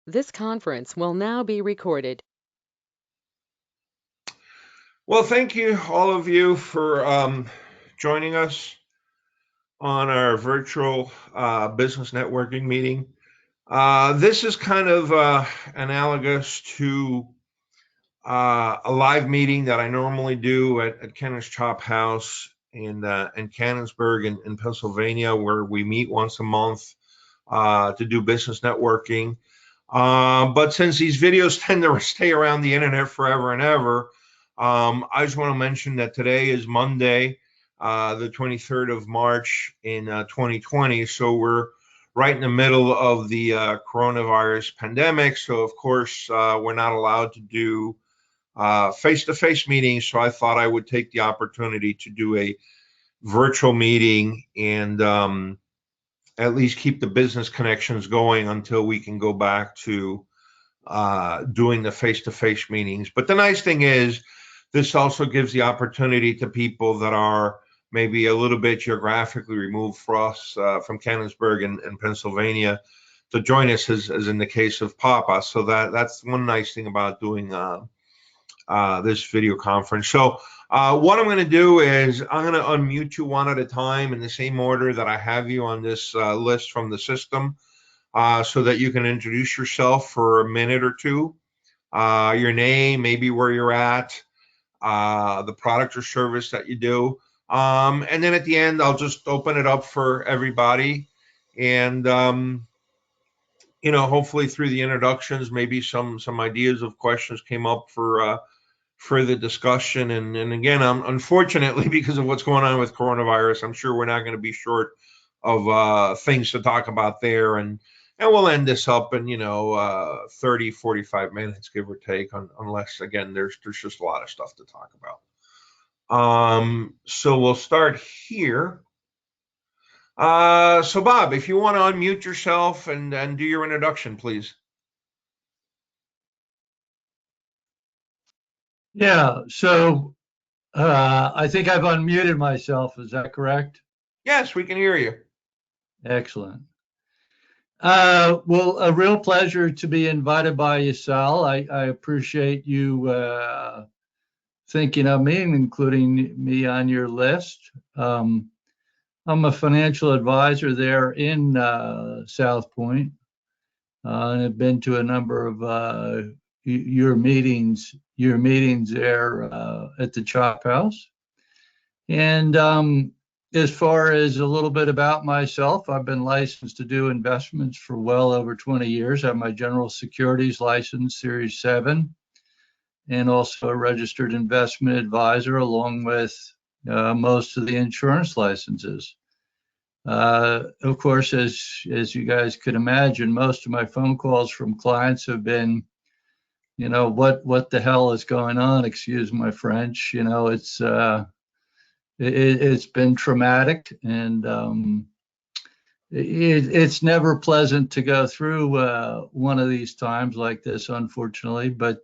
This conference will now be recorded. Well, thank you, all of you, for joining us on our virtual business networking meeting. This is kind of analogous to a live meeting that I normally do at Kenneth's Chop House in Canonsburg in Pennsylvania, where we meet once a month to do business networking. But since these videos tend to stay around the internet forever and ever, I just want to mention that today is Monday, the 23rd of March in 2020. So we're right in the middle of the coronavirus pandemic. So of course, we're not allowed to do face-to-face meetings. So I thought I would take the opportunity to do a virtual meeting and at least keep the business connections going until we can go back to doing the face-to-face meetings. But the nice thing is, this also gives the opportunity to people that are maybe a little bit geographically removed from us, from Canonsburg and Pennsylvania, to join us, as in the case of Papa. So that's one nice thing about doing this video conference. So what I'm going to do is I'm going to unmute you one at a time in the same order that I have you on this list from the system, so that you can introduce yourself for a minute or two, your name, maybe where you're at, the product or service that you do. And then at the end, I'll just open it up for everybody. And, hopefully through the introductions, maybe some ideas of questions came up for further discussion. And again, unfortunately, because of what's going on with coronavirus, I'm sure we're not going to be short of things to talk about there. And we'll end this up in 30, 45 minutes, give or take, unless again there's just a lot of stuff to talk about. So we'll start here. So Bob, if you want to unmute yourself and do your introduction, please. Yeah, so I think I've unmuted myself. Is that correct? Yes, we can hear you. Excellent. Well, a real pleasure to be invited by you, Sal. I appreciate you thinking of me and including me on your list. I'm a financial advisor there in South Point, and have been to a number of your meetings there at the Chop House. And as far as a little bit about myself, I've been licensed to do investments for well over 20 years. I have my general securities license, Series 7, and also a registered investment advisor, along with most of the insurance licenses. Of course, as you guys could imagine, most of my phone calls from clients have been, what the hell is going on? Excuse my French. It's been traumatic, and it's never pleasant to go through one of these times like this, unfortunately. But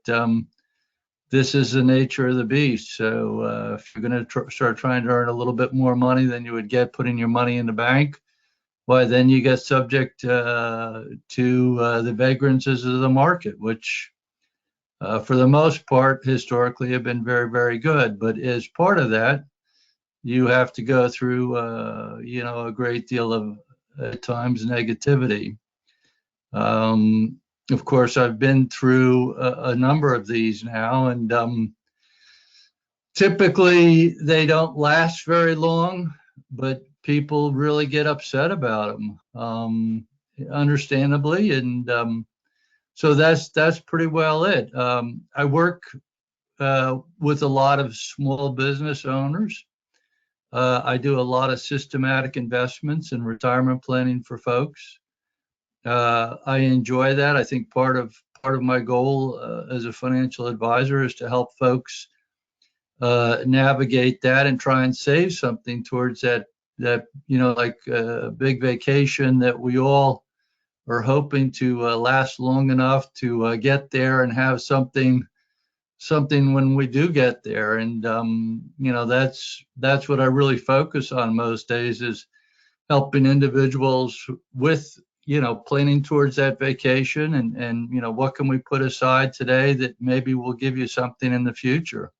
this is the nature of the beast. So if you're going to start trying to earn a little bit more money than you would get putting your money in the bank, why then you get subject to the vagrancies of the market, which for the most part historically have been very, very good. But as part of that, you have to go through a great deal of at times negativity. Of course, I've been through a number of these now, and typically they don't last very long, but people really get upset about them, understandably. And so that's pretty well it. I work with a lot of small business owners. I do a lot of systematic investments and retirement planning for folks. I enjoy that. I think part of my goal as a financial advisor is to help folks navigate that and try and save something towards that like a big vacation that we all are hoping to last long enough to get there and have something when we do get there. And that's what I really focus on most days, is helping individuals with planning towards that vacation and what can we put aside today that maybe will give you something in the future.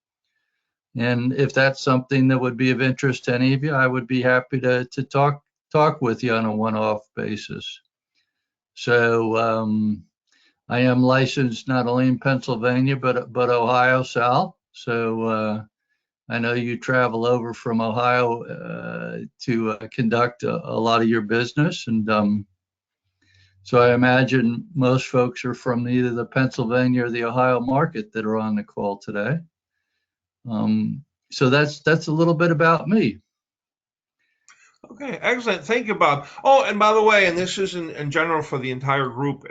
And if that's something that would be of interest to any of you, I would be happy to talk with you on a one-off basis. So I am licensed not only in Pennsylvania but Ohio, Sal. So I know you travel over from Ohio to conduct a lot of your business, and so I imagine most folks are from either the Pennsylvania or the Ohio market that are on the call today. So that's a little bit about me. Okay, excellent. Thank you, Bob. Oh, and by the way, and this is in general for the entire group,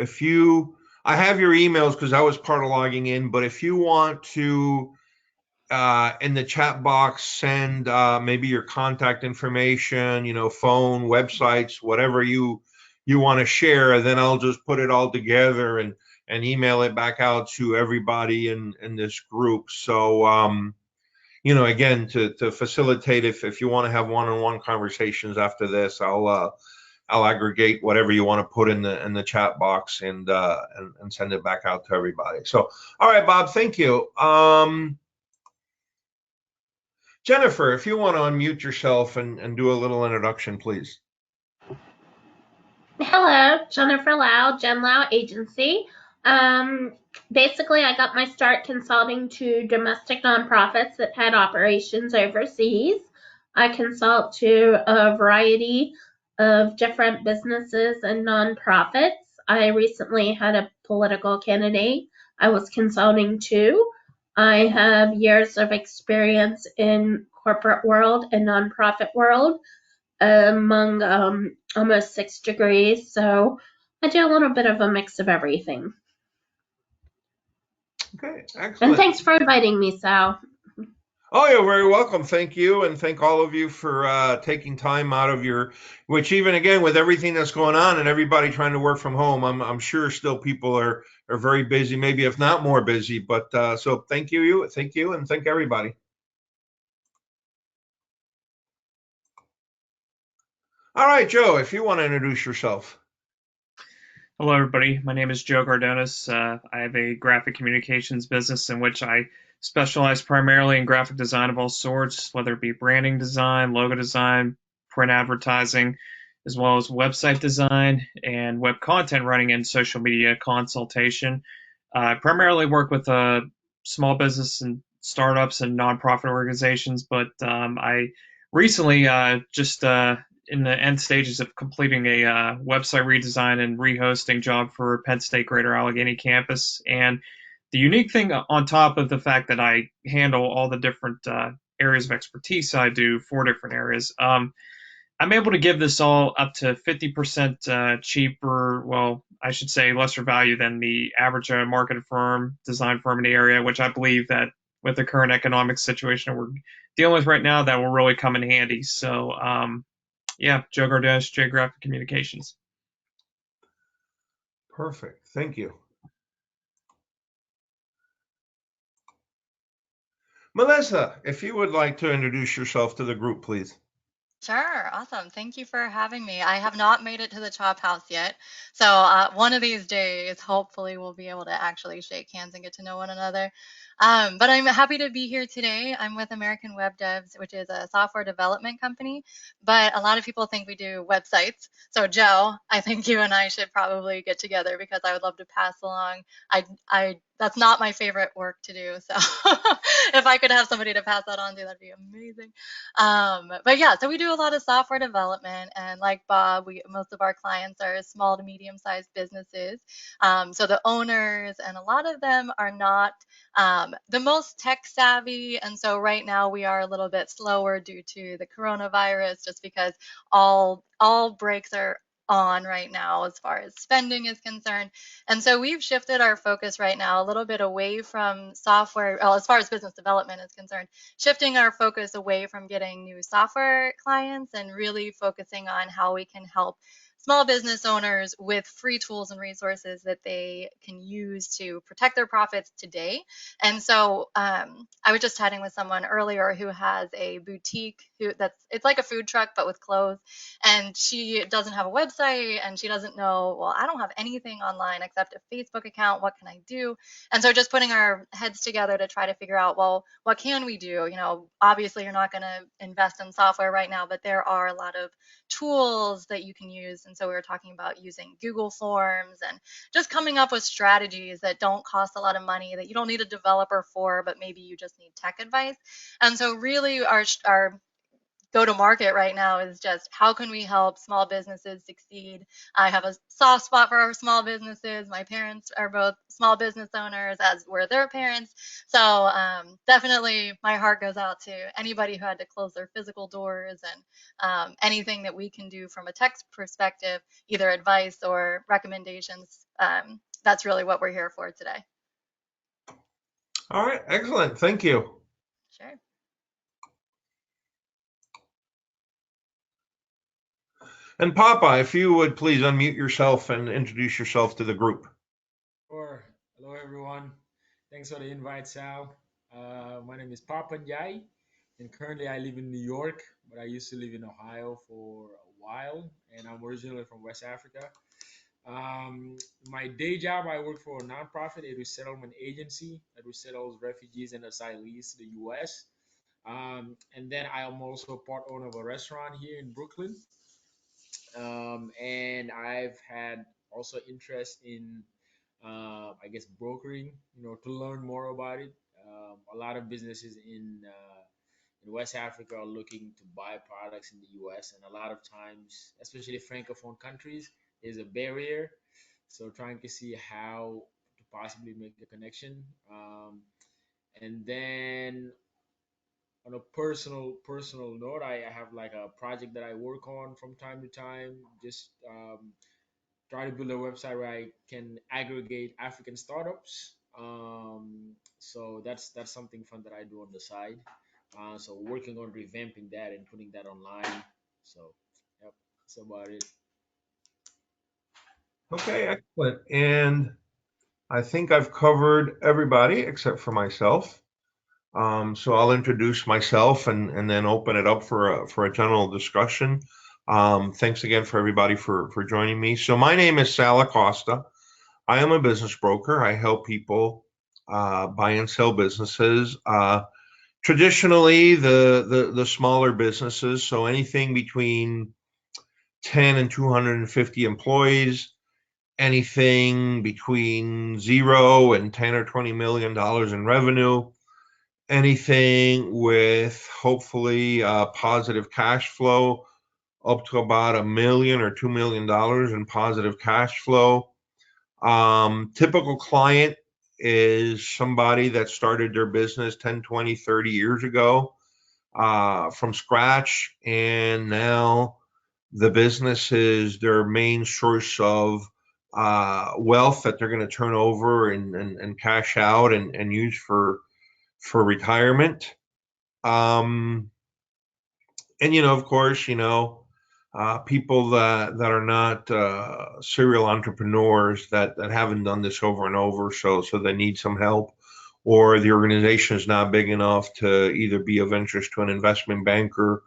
I have your emails because I was part of logging in, but if you want to, in the chat box, send maybe your contact information, phone, websites, whatever you want to share, then I'll just put it all together and email it back out to everybody in this group. So, again, to facilitate, if you want to have one-on-one conversations after this, I'll aggregate whatever you want to put in the chat box and send it back out to everybody. So, all right, Bob, thank you. Jennifer, if you want to unmute yourself and do a little introduction, please. Hello, Jennifer Lau, Jen Lau Agency. Basically, I got my start consulting to domestic nonprofits that had operations overseas. I consult to a variety of different businesses and nonprofits. I recently had a political candidate I was consulting to. I have years of experience in corporate world and nonprofit world among almost 6 degrees. So I do a little bit of a mix of everything. Okay, excellent. And thanks for inviting me, Sal. Oh, you're very welcome. Thank you. And thank all of you for taking time out of which even again, with everything that's going on and everybody trying to work from home, I'm sure still people are very busy, maybe if not more busy. But so thank you, and thank everybody. All right, Joe, if you want to introduce yourself. Hello, everybody. My name is Joe Gardonis. I have a graphic communications business in which I specialize primarily in graphic design of all sorts, whether it be branding design, logo design, print advertising, as well as website design and web content writing and social media consultation. I primarily work with small business and startups and nonprofit organizations, but I recently just in the end stages of completing a website redesign and rehosting job for Penn State Greater Allegheny campus. And the unique thing on top of the fact that I handle all the different areas of expertise I do, 4 different areas, I'm able to give this all up to 50% cheaper, well, I should say lesser value than the average market firm, design firm in the area, which I believe that with the current economic situation we're dealing with right now, that will really come in handy. So, yeah, Joe Gardonis, J Graphic Communications. Perfect. Thank you. Melissa, if you would like to introduce yourself to the group, please. Sure, awesome. Thank you for having me. I have not made it to the Chop House yet. So one of these days, hopefully we'll be able to actually shake hands and get to know one another. But I'm happy to be here today. I'm with American Web Devs, which is a software development company. But a lot of people think we do websites. So Joe, I think you and I should probably get together because I would love to pass along. That's not my favorite work to do. So if I could have somebody to pass that on to, that'd be amazing. But yeah, so we do a lot of software development, and like Bob, most of our clients are small to medium-sized businesses. So the owners and a lot of them are not the most tech savvy, and so right now we are a little bit slower due to the coronavirus, just because all brakes are on right now as far as spending is concerned. And so we've shifted our focus right now a little bit away from software, well, as far as business development is concerned, shifting our focus away from getting new software clients and really focusing on how we can help small business owners with free tools and resources that they can use to protect their profits today. And so I was just chatting with someone earlier who has a boutique it's like a food truck but with clothes, and she doesn't have a website and she doesn't know, well, I don't have anything online except a Facebook account. What can I do? And so just putting our heads together to try to figure out, well, what can we do? Obviously you're not going to invest in software right now, but there are a lot of tools that you can use. And so we were talking about using Google Forms and just coming up with strategies that don't cost a lot of money, that you don't need a developer for, but maybe you just need tech advice. And so really our go to market right now is just how can we help small businesses succeed. I have a soft spot for our small businesses. My parents are both small business owners, as were their parents. So definitely my heart goes out to anybody who had to close their physical doors, and anything that we can do from a tech perspective, either advice or recommendations. That's really what we're here for today. All right, excellent. Thank you. Sure. And Papa, if you would please unmute yourself and introduce yourself to the group. Sure. Hello, everyone. Thanks for the invite, Sal. My name is Papa Njai, and currently I live in New York, but I used to live in Ohio for a while, and I'm originally from West Africa. My day job, I work for a nonprofit, a resettlement agency that resettles refugees and asylees to the U.S. And then I am also part owner of a restaurant here in Brooklyn. And I've had also interest in, I guess, brokering, to learn more about it. A lot of businesses in West Africa are looking to buy products in the US, and a lot of times, especially francophone countries, there's a barrier. So trying to see how to possibly make the connection. And then on a personal note, I have like a project that I work on from time to time. Just try to build a website where I can aggregate African startups. So that's something fun that I do on the side. So working on revamping that and putting that online. So yep, that's about it. Okay, excellent. And I think I've covered everybody except for myself. So I'll introduce myself and then open it up for a general discussion. Thanks again for everybody for joining me. So my name is Sal Acosta. I am a business broker. I help people buy and sell businesses. Traditionally, the smaller businesses, so anything between 10 and 250 employees, anything between 0 and 10 or 20 million dollars in revenue, anything with hopefully positive cash flow up to about $1 million or $2 million in positive cash flow. Typical client is somebody that started their business 10, 20, 30 years ago from scratch, and now the business is their main source of wealth that they're going to turn over and cash out and use for retirement. Um, and of course, people that are not serial entrepreneurs that haven't done this over and over, so they need some help, or the organization is not big enough to either be of interest to an investment banker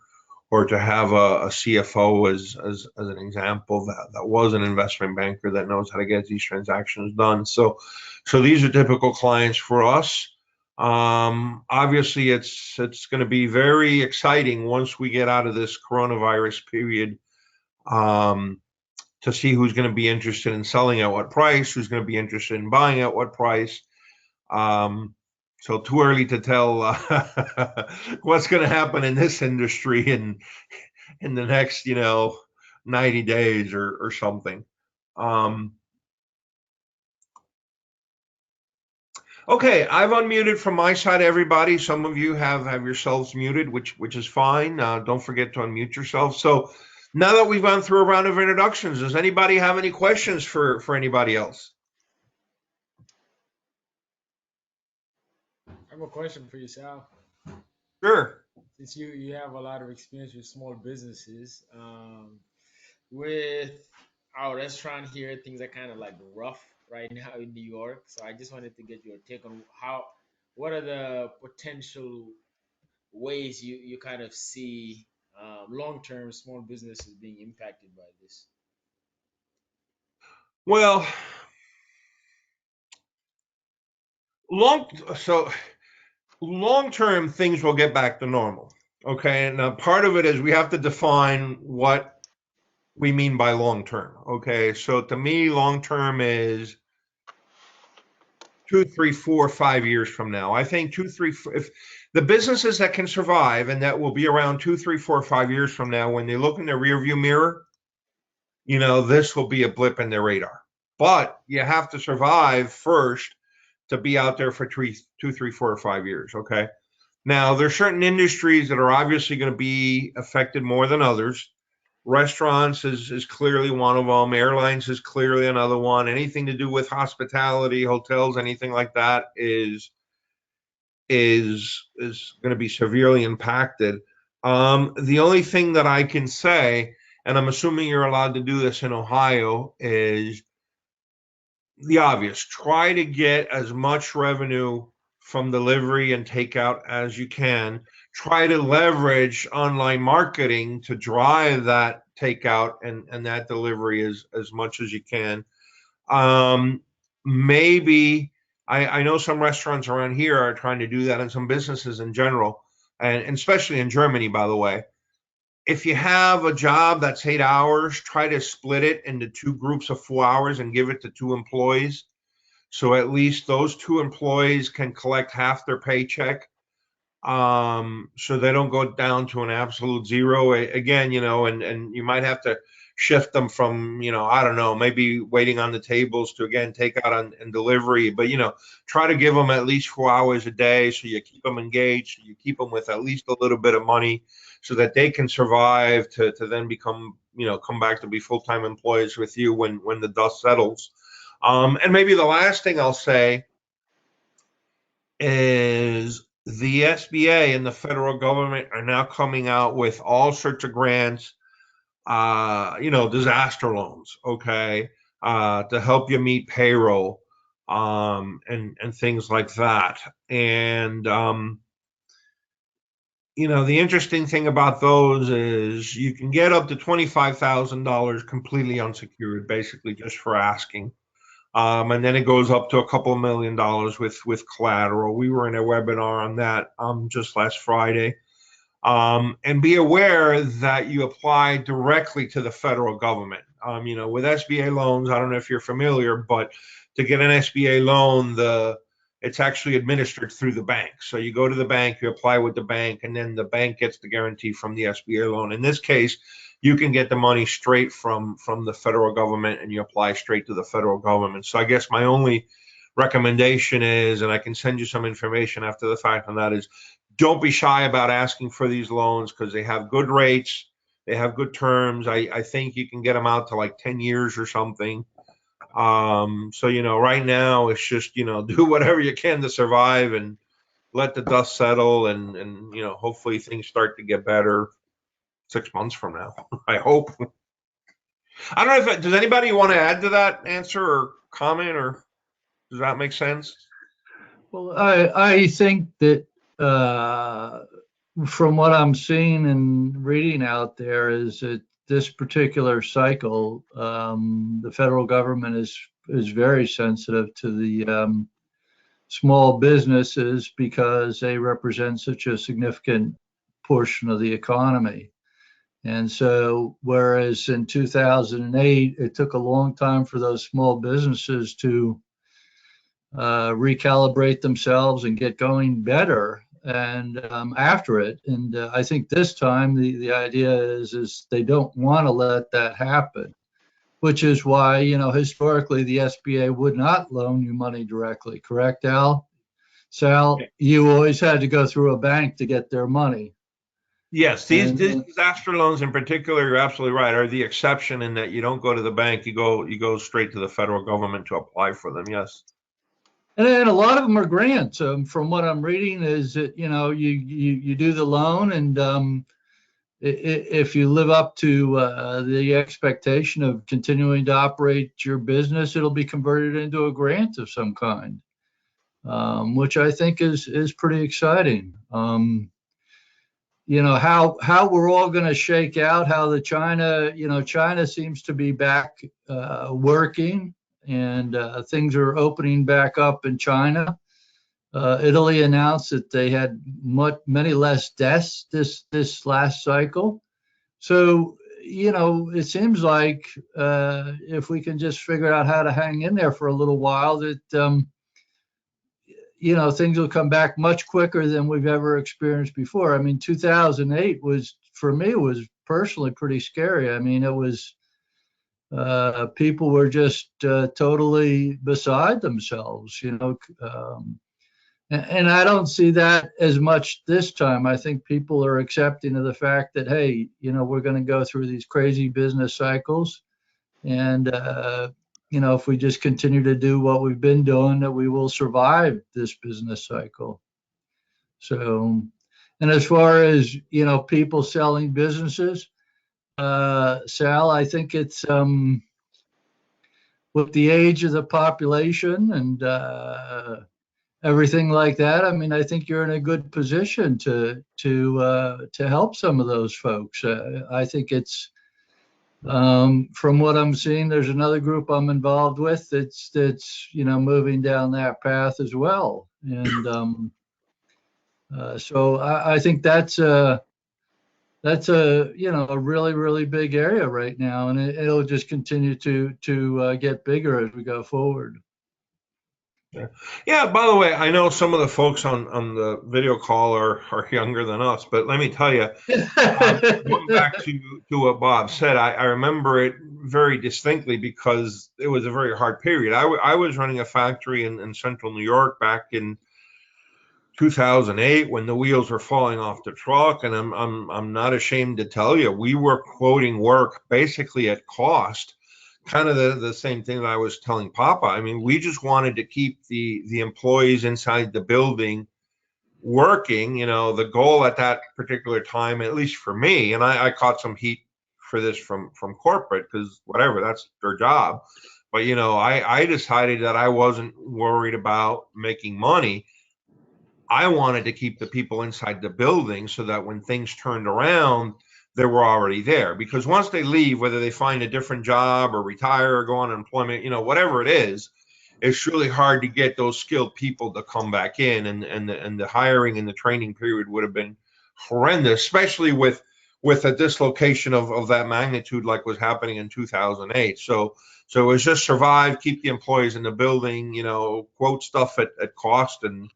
or to have a CFO as an example that was an investment banker that knows how to get these transactions done. So these are typical clients for us. Obviously, it's going to be very exciting once we get out of this coronavirus period, to see who's going to be interested in selling at what price, who's going to be interested in buying at what price. So too early to tell what's going to happen in this industry in the next 90 days or something. Okay, I've unmuted from my side, everybody. Some of you have yourselves muted, which is fine. Don't forget to unmute yourself. So now that we've gone through a round of introductions, does anybody have any questions for anybody else? I have a question for you, Sal. Sure. Since you have a lot of experience with small businesses, with our restaurant here, things are kind of like rough right now in New York. So I just wanted to get your take on what are the potential ways you kind of see long-term small businesses being impacted by this? Well, long so long term things will get back to normal. Okay, now part of it is we have to define what we mean by long term. Okay, so to me, long term is 2, 3, 4, 5 years from now. I think if the businesses that can survive and that will be around 2, 3, 4, 5 years from now, when they look in the rearview mirror, this will be a blip in their radar. But you have to survive first to be out there for 2, 3, 4, or 5 years. Okay. Now, there's certain industries that are obviously going to be affected more than others. Restaurants is clearly one of them. Airlines is clearly another one. Anything to do with hospitality, hotels, anything like that is going to be severely impacted. The only thing that I can say, and I'm assuming you're allowed to do this in Ohio, is the obvious. Try to get as much revenue from delivery and takeout as you can. Try to leverage online marketing to drive that takeout and that delivery as much as you can. Maybe I know some restaurants around here are trying to do that, and some businesses in general, and especially in Germany, by the way. If you have a job that's 8 hours, try to split it into two groups of 4 hours and give it to two employees. So at least those two employees can collect half their paycheck, so they don't go down to an absolute zero. Again, and you might have to shift them from, I don't know, maybe waiting on the tables to again take out and delivery. But try to give them at least 4 hours a day, so you keep them engaged, so you keep them with at least a little bit of money, so that they can survive to then become, come back to be full-time employees with you when the dust settles. And maybe the last thing I'll say is the SBA and the federal government are now coming out with all sorts of grants, disaster loans, okay, to help you meet payroll, and things like that. And the interesting thing about those is you can get up to $25,000 completely unsecured, basically just for asking. And then it goes up to a couple of $1 million with collateral. We were in a webinar on that just last Friday. And be aware that you apply directly to the federal government. With SBA loans, I don't know if you're familiar, but to get an SBA loan, it's actually administered through the bank. So you go to the bank, you apply with the bank, and then the bank gets the guarantee from the SBA loan. In this case, you can get the money straight from the federal government, and you apply straight to the federal government. So I guess my only recommendation is, and I can send you some information after the fact on that, is don't be shy about asking for these loans, because they have good rates, they have good terms. I think you can get them out to like 10 years or something. So right now it's just do whatever you can to survive and let the dust settle, and hopefully things start to get better 6 months from now. I hope. I don't know if does anybody want to add to that answer or comment, or does that make sense? Well, I think that from what I'm seeing and reading out there is that this particular cycle, the federal government is very sensitive to the small businesses because they represent such a significant portion of the economy. And so, whereas in 2008, it took a long time for those small businesses to recalibrate themselves and get going better and after it. And I think this time the idea is they don't want to let that happen, which is why, historically the SBA would not loan you money directly. Correct, Al? Sal, you always had to go through a bank to get their money. Yes, these disaster loans in particular, you're absolutely right, are the exception in that you don't go to the bank, you go straight to the federal government to apply for them. Yes. And then a lot of them are grants. From what I'm reading, is that you do the loan, and if you live up to the expectation of continuing to operate your business, it'll be converted into a grant of some kind, which I think is pretty exciting. How we're all going to shake out, how the China seems to be back working, and things are opening back up in China. Italy announced that they had many less deaths this last cycle. So, it seems like if we can just figure out how to hang in there for a little while, that things will come back much quicker than we've ever experienced before. I mean, 2008 for me, was personally pretty scary. I mean, it was, people were just totally beside themselves, and I don't see that as much this time. I think people are accepting of the fact that, hey, we're going to go through these crazy business cycles. And, if we just continue to do what we've been doing, that we will survive this business cycle. So, and as far as, people selling businesses, Sal, I think it's, with the age of the population and, everything like that. I mean, I think you're in a good position to help some of those folks. I think it's, from what I'm seeing, there's another group I'm involved with that's moving down that path as well. And so I think that's a a really, really big area right now, and it'll just continue to get bigger as we go forward. Yeah, by the way, I know some of the folks on the video call are younger than us, but let me tell you, going back to what Bob said, I remember it very distinctly because it was a very hard period. I was running a factory in central New York back in 2008 when the wheels were falling off the truck, and I'm not ashamed to tell you, we were quoting work basically at cost. Kind of the same thing that I was telling Papa. I mean, we just wanted to keep the employees inside the building working. The goal at that particular time, at least for me, and I caught some heat for this from corporate, because whatever, that's their job. But I decided that I wasn't worried about making money. I wanted to keep the people inside the building so that when things turned around, they were already there. Because once they leave, whether they find a different job or retire or go on unemployment, whatever it is, it's really hard to get those skilled people to come back in. And the hiring and the training period would have been horrendous, especially with a dislocation of that magnitude like was happening in 2008. So it was just survive, keep the employees in the building, quote stuff at cost, and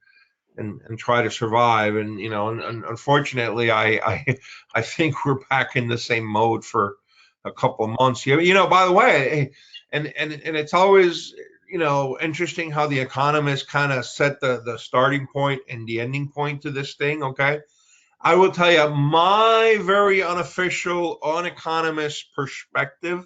try to survive. And and unfortunately, I think we're back in the same mode for a couple of months here. By the way, and it's always interesting how the economists kind of set the starting point and the ending point to this thing. Okay, I will tell you my very unofficial, uneconomist perspective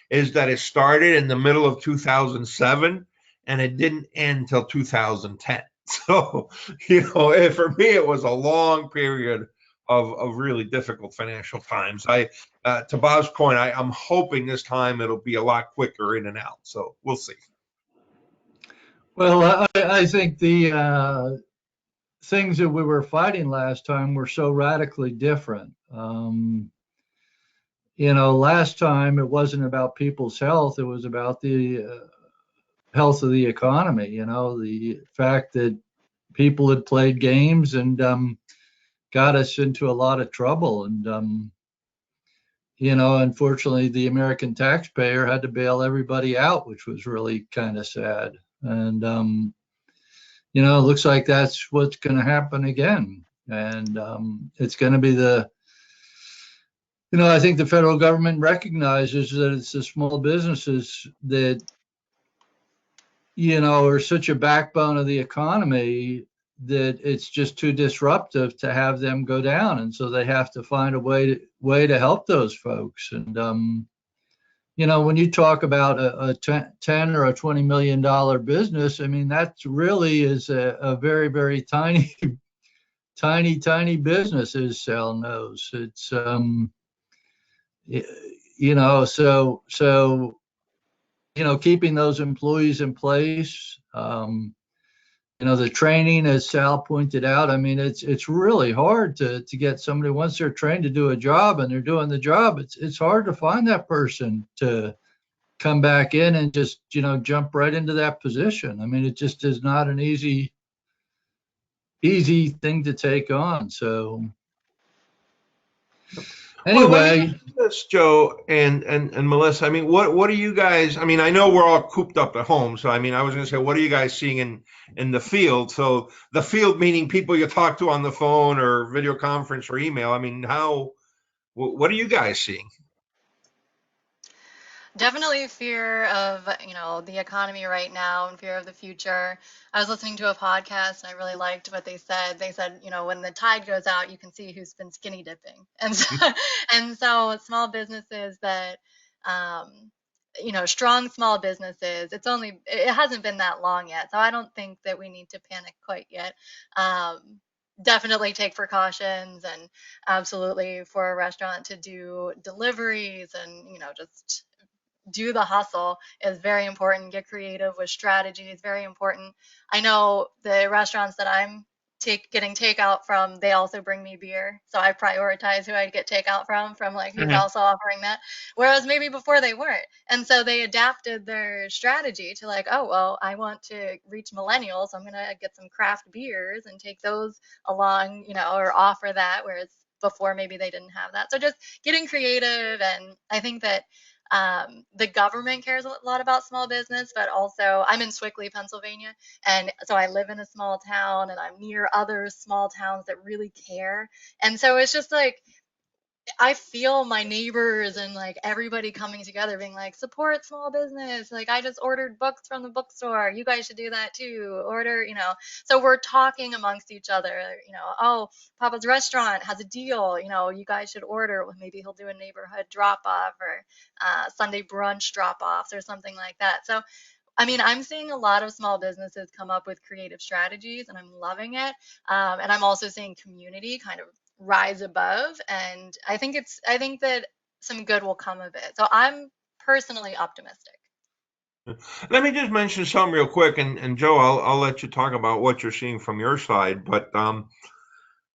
is that it started in the middle of 2007 and it didn't end till 2010. So, for me, it was a long period of really difficult financial times. To Bob's point, I'm hoping this time it'll be a lot quicker in and out. So we'll see. Well, I think the things that we were fighting last time were so radically different. Last time it wasn't about people's health; it was about the health of the economy. The fact that people had played games and got us into a lot of trouble. And, unfortunately, the American taxpayer had to bail everybody out, which was really kind of sad. And, it looks like that's what's going to happen again. And it's going to be I think the federal government recognizes that it's the small businesses that, are such a backbone of the economy that it's just too disruptive to have them go down. And so they have to find a way to help those folks. And, when you talk about a 10 or a $20 million business, I mean, that really is a very, very tiny tiny businesses, Sal knows. It's, so keeping those employees in place, the training, as Sal pointed out, I mean, it's really hard to get somebody, once they're trained to do a job and they're doing the job, it's hard to find that person to come back in and just, jump right into that position. I mean, it just is not an easy thing to take on. So Well, let me anyway, ask you this, Joe and Melissa. I mean, what are you guys? I mean, I know we're all cooped up at home, so I mean, I was going to say, what are you guys seeing in the field? So the field meaning people you talk to on the phone or video conference or email. I mean, what are you guys seeing? Definitely fear of, the economy right now and fear of the future. I was listening to a podcast and I really liked what they said. They said, when the tide goes out, you can see who's been skinny dipping. And so, and so small businesses that, um, strong small businesses, it hasn't been that long yet. So I don't think that we need to panic quite yet. Definitely take precautions, and absolutely for a restaurant to do deliveries and, just do the hustle is very important. Get creative with strategy is very important. I know the restaurants that I'm getting takeout from, they also bring me beer. So I prioritize who I'd get takeout from like who's Mhm. also offering that. Whereas maybe before they weren't. And so they adapted their strategy to like, oh, well, I want to reach millennials. So I'm going to get some craft beers and take those along, or offer that. Whereas before maybe they didn't have that. So just getting creative. And I think that the government cares a lot about small business, but also I'm in Swickley, Pennsylvania, and so I live in a small town and I'm near other small towns that really care. And so it's just like I feel my neighbors and like everybody coming together being like, support small business. Like, I just ordered books from the bookstore. You guys should do that too. Order, So we're talking amongst each other, oh, Papa's restaurant has a deal. You guys should order. Well, maybe he'll do a neighborhood drop off or Sunday brunch drop offs or something like that. So I mean, I'm seeing a lot of small businesses come up with creative strategies, and I'm loving it. And I'm also seeing community kind of rise above, and I think that some good will come of it. So I'm personally optimistic. Let me just mention something real quick, and Joe, I'll let you talk about what you're seeing from your side, but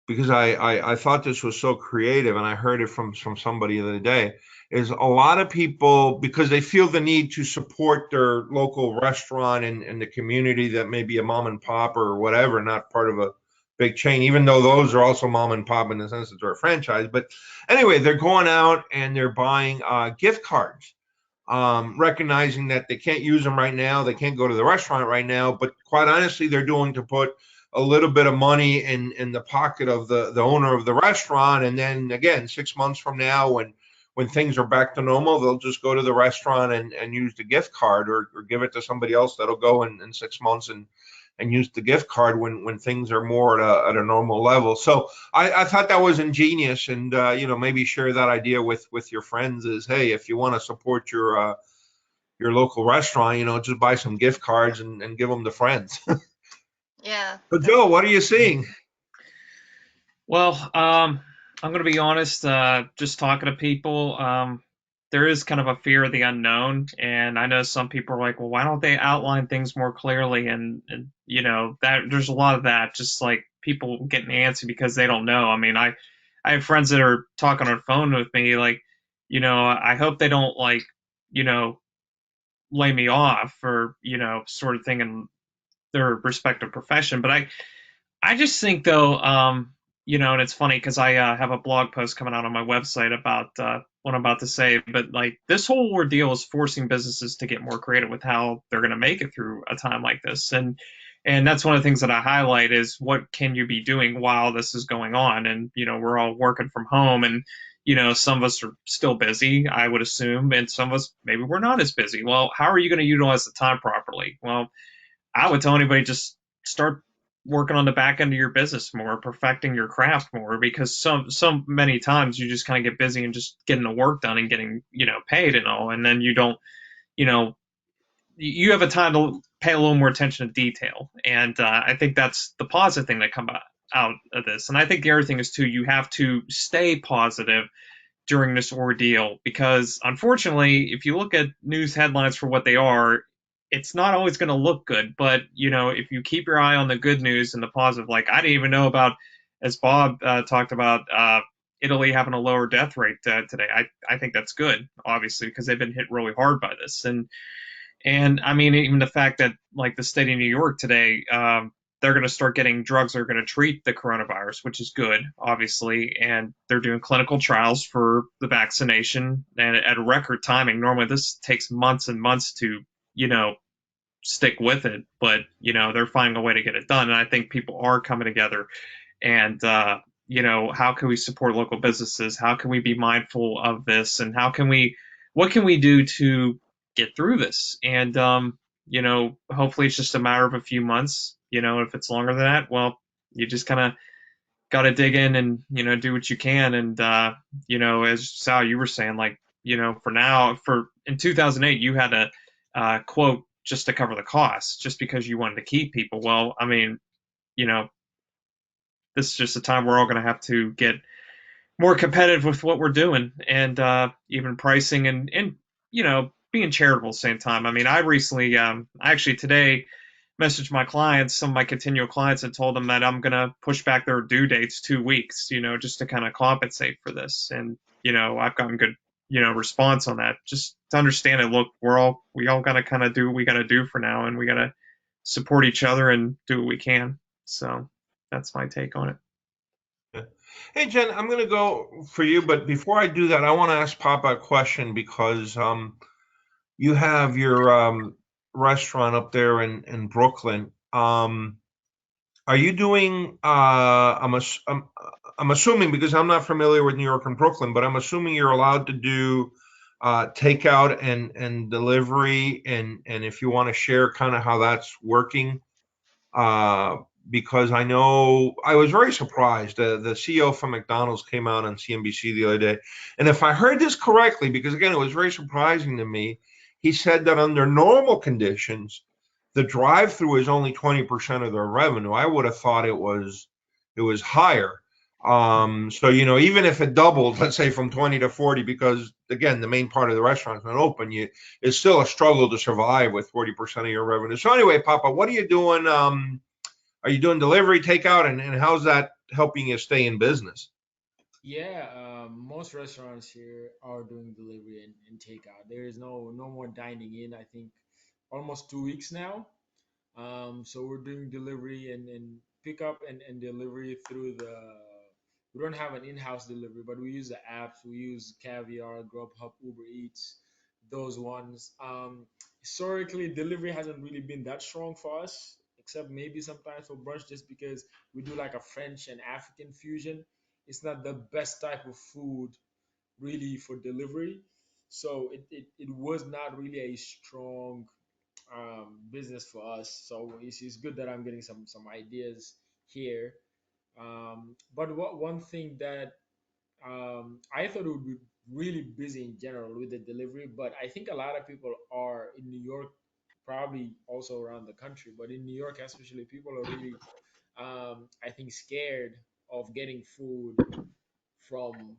because I thought this was so creative, and I heard it from somebody the other day, is a lot of people, because they feel the need to support their local restaurant and the community that may be a mom and pop or whatever, not part of a big chain, even though those are also mom and pop in the sense that they're a franchise. But anyway, they're going out and they're buying gift cards, recognizing that they can't use them right now. They can't go to the restaurant right now, but quite honestly, they're doing to put a little bit of money in the pocket of the owner of the restaurant. And then again, 6 months from now, when things are back to normal, they'll just go to the restaurant and use the gift card or give it to somebody else that'll go in 6 months and use the gift card when things are more at a normal level. So I thought that was ingenious, and maybe share that idea with your friends. Is, hey, if you want to support your local restaurant, just buy some gift cards and give them to friends. Yeah, So Joe, what are definitely. you seeing? Well, I'm going to be honest, just talking to people, there is kind of a fear of the unknown. And I know some people are like, well, why don't they outline things more clearly? And that there's a lot of that, just like people getting antsy because they don't know. I mean, I have friends that are talking on the phone with me, like, I hope they don't like, you know, lay me off or, sort of thing in their respective profession. But I just think though, and it's funny because I have a blog post coming out on my website about what I'm about to say, but like this whole ordeal is forcing businesses to get more creative with how they're going to make it through a time like this, and that's one of the things that I highlight is what can you be doing while this is going on, and we're all working from home, and some of us are still busy, I would assume, and some of us maybe we're not as busy. Well, how are you going to utilize the time properly? Well, I would tell anybody just start working on the back end of your business more, perfecting your craft more, because so many times you just kind of get busy and just getting the work done and getting paid and all, and then you don't you know you have a time to pay a little more attention to detail, and I think that's the positive thing that come out of this. And I think the other thing is too, you have to stay positive during this ordeal because unfortunately, if you look at news headlines for what they are, it's not always going to look good. But if you keep your eye on the good news and the positive, like I didn't even know about, as Bob talked about, Italy having a lower death rate today. I think that's good, obviously, because they've been hit really hard by this. And I mean, even the fact that like the state of New York today, they're going to start getting drugs that are going to treat the coronavirus, which is good, obviously. And they're doing clinical trials for the vaccination and at record timing. Normally, this takes months and months to, you know, stick with it, but, they're finding a way to get it done. And I think people are coming together and, how can we support local businesses? How can we be mindful of this? And what can we do to get through this? And, hopefully it's just a matter of a few months. If it's longer than that, well, you just kind of got to dig in and, do what you can. And, as Sal, you were saying, like, for now, in 2008, you had to quote just to cover the costs just because you wanted to keep people. Well, I mean, you know, this is just a time we're all going to have to get more competitive with what we're doing and even pricing and being charitable at the same time. I mean, I recently, I actually today messaged my clients, some of my continual clients, and told them that I'm going to push back their due dates 2 weeks, just to kind of compensate for this. And, I've gotten good, response on that. Just to understand it, look, we all got to kind of do what we got to do for now, and we got to support each other and do what we can. So that's my take on it. Hey, Jen, I'm going to go for you, but before I do that, I want to ask Papa a question because you have your restaurant up there in Brooklyn. Are you doing? I'm assuming because I'm not familiar with New York and Brooklyn, but I'm assuming you're allowed to do takeout and delivery, and if you want to share kind of how that's working, uh, because I know I was very surprised. The CEO from McDonald's came out on CNBC the other day, and if I heard this correctly, because again, it was very surprising to me, he said that under normal conditions, the drive-through is only 20% of their revenue. I would have thought it was higher. So even if it doubled, let's say from 20 to 40, because again, the main part of the restaurant's not open, it's still a struggle to survive with 40% of your revenue. So anyway, Papa, what are you doing? Are you doing delivery, takeout, and how's that helping you stay in business? Yeah, most restaurants here are doing delivery and takeout. There is no more dining in. I think almost 2 weeks now. So we're doing delivery and pickup and delivery through the. We don't have an in-house delivery, but we use the apps. We use Caviar, Grubhub, Uber Eats, those ones. Historically, delivery hasn't really been that strong for us, except maybe sometimes for brunch, just because we do like a French and African fusion. It's not the best type of food really for delivery. So it was not really a strong business for us. So it's good that I'm getting some ideas here. But one thing that I thought it would be really busy in general with the delivery, but I think a lot of people are in New York, probably also around the country, but in New York especially, people are really, I think, scared of getting food from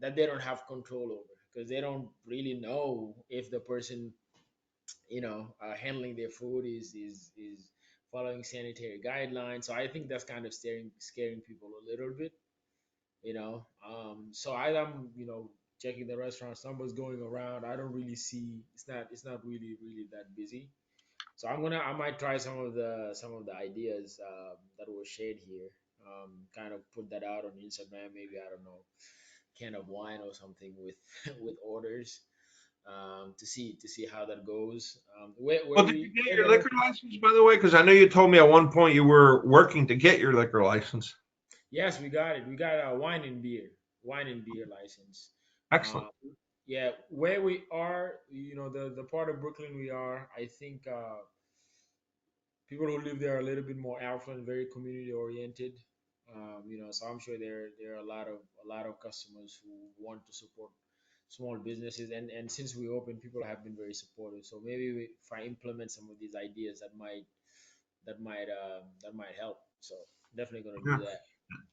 that they don't have control over because they don't really know if the person handling their food is following sanitary guidelines. So I think that's kind of scaring people a little bit. So I'm checking the restaurants numbers going around. I don't really see it's not really that busy. So I might try some of the ideas that were shared here. Kind of put that out on Instagram. Maybe I don't know, can of wine or something with with orders to see how that goes. Where Well, did you we get we're your gonna liquor license, by the way? Because I know you told me at one point you were working to get your liquor license. Yes, we got it. We got a wine and beer license. Excellent. Uh, yeah, where we are, the part of Brooklyn we are, I think people who live there are a little bit more affluent, very community oriented. So I'm sure there are a lot of customers who want to support small businesses, and since we open, people have been very supportive. So maybe if I implement some of these ideas, that might that might help. So definitely going to Yeah. do that.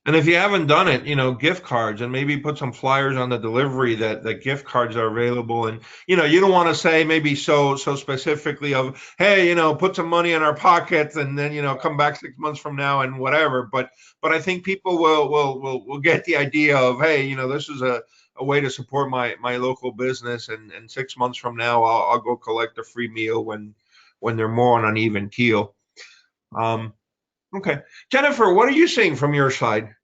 And if you haven't done it, gift cards, and maybe put some flyers on the delivery that gift cards are available. And you don't want to say maybe so specifically of, hey, put some money in our pockets and then come back 6 months from now and whatever. But I think people will get the idea of, hey, this is a way to support my local business, and 6 months from now I'll go collect a free meal when they're more on an even keel. Um, okay, Jennifer, what are you seeing from your side?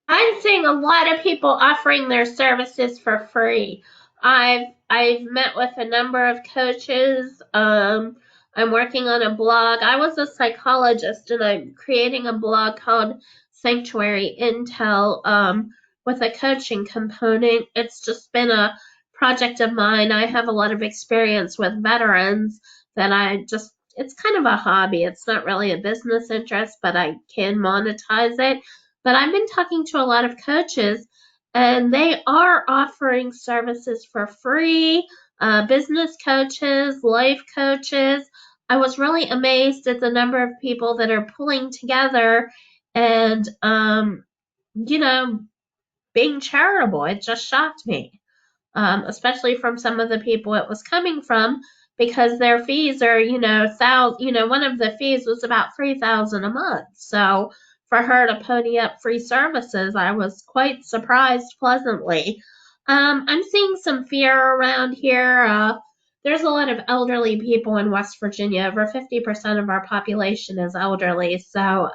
I'm seeing a lot of people offering their services for free. I've met with a number of coaches. I'm working on a blog. I was a psychologist and I'm creating a blog called Sanctuary Intel with a coaching component. It's just been a project of mine. I have a lot of experience with veterans that it's kind of a hobby. It's not really a business interest, but I can monetize it. But I've been talking to a lot of coaches, and they are offering services for free, business coaches, life coaches. I was really amazed at the number of people that are pulling together and, you know, being charitable. It just shocked me, especially from some of the people it was coming from, because their fees are, one of the fees was about 3,000 a month. So for her to pony up free services, I was quite surprised pleasantly. I'm seeing some fear around here. There's a lot of elderly people in West Virginia. Over 50% of our population is elderly. So,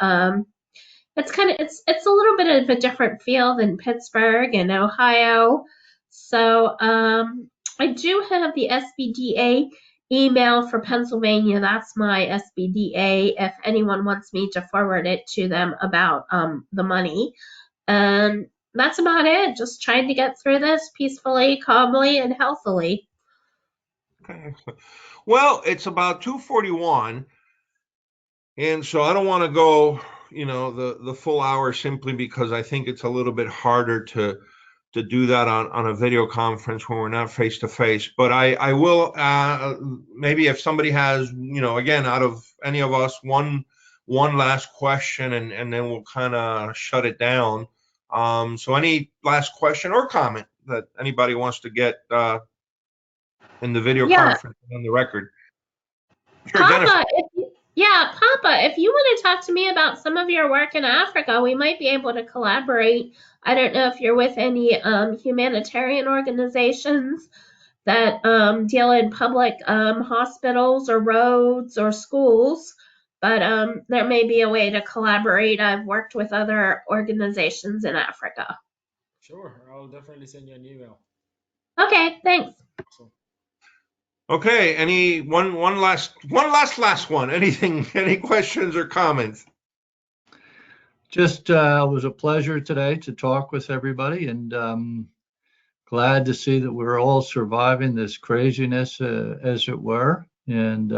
it's a little bit of a different feel than Pittsburgh and Ohio. So I do have the SBDA email for Pennsylvania. That's my SBDA. If anyone wants me to forward it to them about the money, and that's about it. Just trying to get through this peacefully, calmly, and healthily. Okay, excellent. Well, it's about 2:41, and so I don't want to go, the full hour simply because I think it's a little bit harder to do that on a video conference when we're not face to face. But I will maybe if somebody has, again, out of any of us, one last question, and then we'll kind of shut it down. So any last question or comment that anybody wants to get in the video Yeah, conference on the record? Sure, Jennifer. Papa, if you want to talk to me about some of your work in Africa, we might be able to collaborate. I don't know if you're with any humanitarian organizations that deal in public hospitals or roads or schools, but there may be a way to collaborate. I've worked with other organizations in Africa. Sure, I'll definitely send you an email. Okay, thanks. So Okay, any one last one. Anything, any questions or comments? Just it was a pleasure today to talk with everybody, and glad to see that we're all surviving this craziness, as it were. And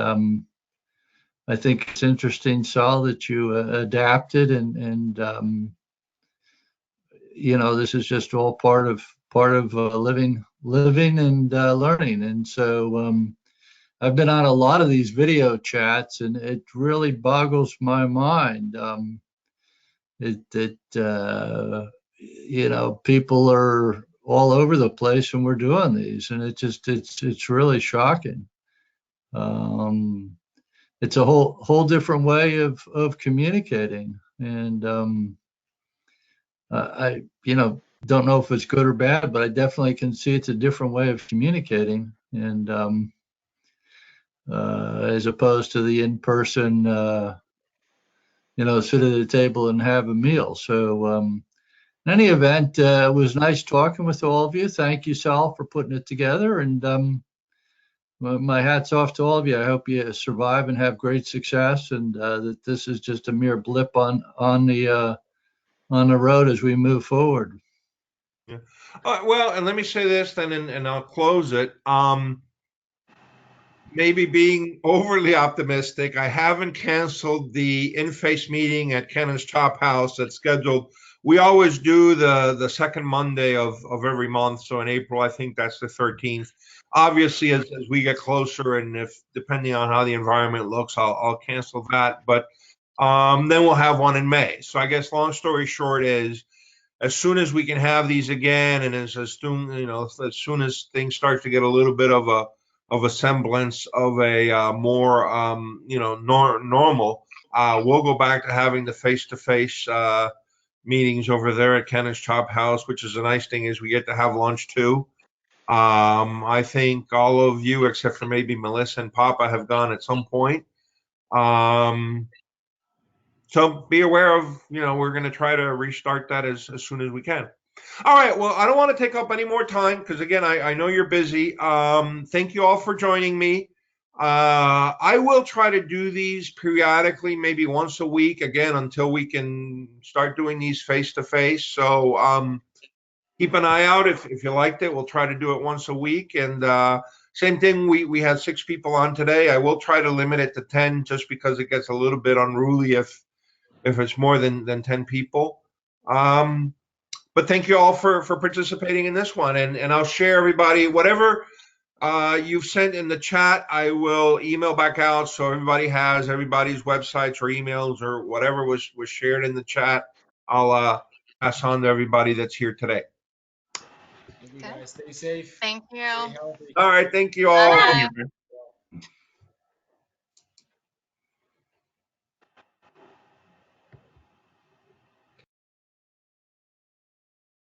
I think it's interesting, Sal, that you adapted, and this is just all part of living and learning. And so I've been on a lot of these video chats, and it really boggles my mind. People are all over the place when we're doing these, and it's really shocking. Um, it's a whole different way of communicating, and I don't know if it's good or bad, but I definitely can see it's a different way of communicating, and as opposed to the in-person, sit at a table and have a meal. So in any event, it was nice talking with all of you. Thank you, Sal, for putting it together, and my hat's off to all of you. I hope you survive and have great success, and that this is just a mere blip on the road as we move forward. Yeah. Well, and let me say this then, and I'll close it. Maybe being overly optimistic, I haven't canceled the in-face meeting at Kennan's Chop House that's scheduled We always do the second Monday of every month. So in April, I think that's the 13th. Obviously, as we get closer, and if depending on how the environment looks, I'll cancel that. But then we'll have one in May. So I guess long story short is, as soon as we can have these again, and as soon as soon as things start to get a little bit of a semblance of a more normal, we'll go back to having the face-to-face meetings over there at Kenneth's Chop House, which is a nice thing is we get to have lunch too. I think all of you, except for maybe Melissa and Papa, have gone at some point. So be aware of, we're going to try to restart that as soon as we can. All right. Well, I don't want to take up any more time because, again, I know you're busy. Thank you all for joining me. I will try to do these periodically, maybe once a week, again, until we can start doing these face to face. So keep an eye out. If you liked it, we'll try to do it once a week. And same thing, we had 6 people on today. I will try to limit it to 10 just because it gets a little bit unruly if it's more than 10 people. But thank you all for participating in this one. And I'll share everybody, whatever you've sent in the chat, I will email back out so everybody has everybody's websites or emails or whatever was shared in the chat. I'll pass on to everybody that's here today. Thank you, Good. guys. Stay safe. Thank you. Stay healthy. All right. Thank you all. Bye. Thank you.